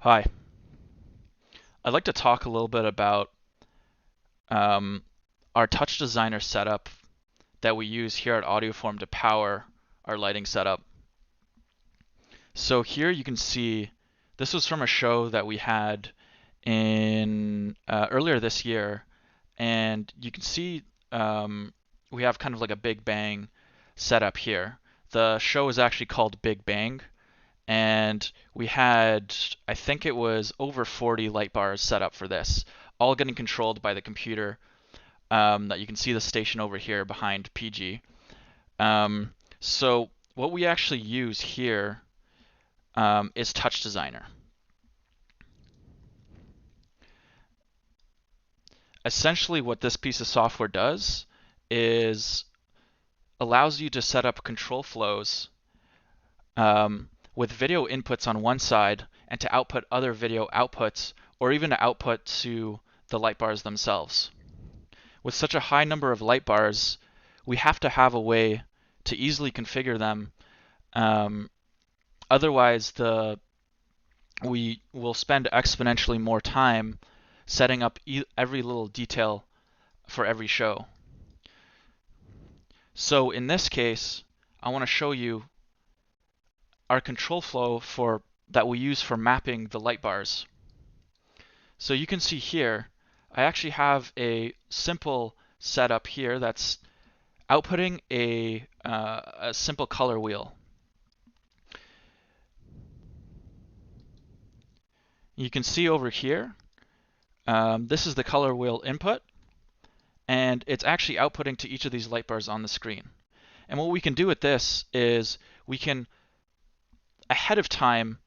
Hi. I'd like to talk a little bit about um, our Touch Designer setup that we use here at Audioform to power our lighting setup. So here you can see this was from a show that we had in earlier this year, and you can see we have kind of like a Big Bang setup here. The show is actually called Big Bang, and we had, I think it was over 40 light bars set up for this, all getting controlled by the computer that you can see the station over here behind PG. So what we actually use here is Touch Designer. Essentially what this piece of software does is allows you to set up control flows with video inputs on one side and to output other video outputs, or even to output to the light bars themselves. With such a high number of light bars, we have to have a way to easily configure them. Otherwise, we will spend exponentially more time setting up every little detail for every show. So in this case, I want to show you our control flow that we use for mapping the light bars. So you can see here, I actually have a simple setup here that's outputting a simple color wheel. You can see over here, this is the color wheel input, and it's actually outputting to each of these light bars on the screen. And what we can do with this is we can, ahead of time,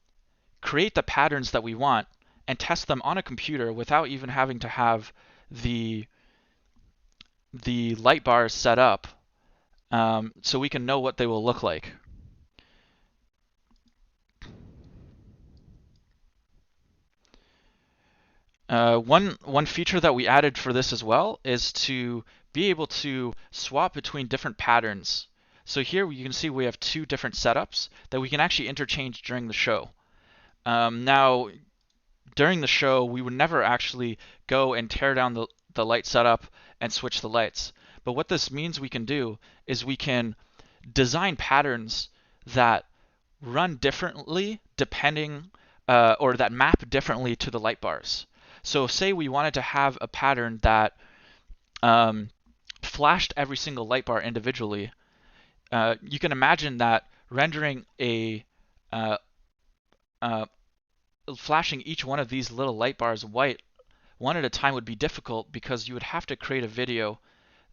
create the patterns that we want and test them on a computer without even having to have the light bars set up, so we can know what they will look like. One feature that we added for this as well is to be able to swap between different patterns. So here you can see we have two different setups that we can actually interchange during the show. Now, during the show, we would never actually go and tear down the light setup and switch the lights. But what this means we can do is we can design patterns that run differently depending, or that map differently to the light bars. So say we wanted to have a pattern that flashed every single light bar individually. You can imagine that rendering uh, uh, flashing each one of these little light bars white one at a time would be difficult because you would have to create a video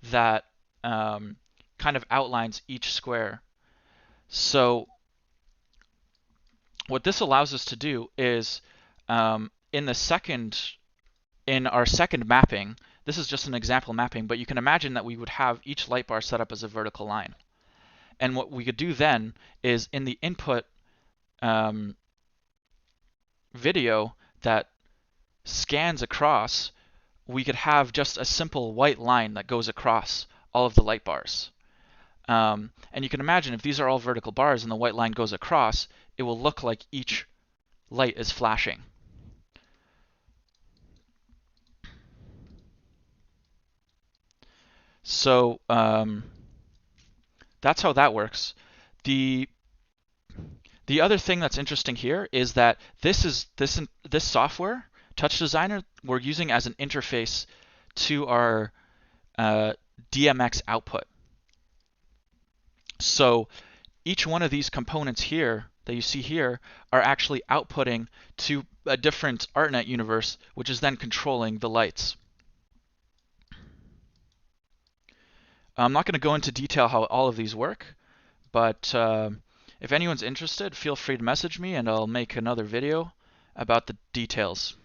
that kind of outlines each square. So what this allows us to do is in our second mapping, this is just an example mapping, but you can imagine that we would have each light bar set up as a vertical line. And what we could do then is in the input video that scans across, we could have just a simple white line that goes across all of the light bars. And you can imagine if these are all vertical bars and the white line goes across, it will look like each light is flashing. So that's how that works. The other thing that's interesting here is that this software, Touch Designer, we're using as an interface to our DMX output. So each one of these components here that you see here are actually outputting to a different ArtNet universe, which is then controlling the lights. I'm not going to go into detail how all of these work, but if anyone's interested, feel free to message me and I'll make another video about the details.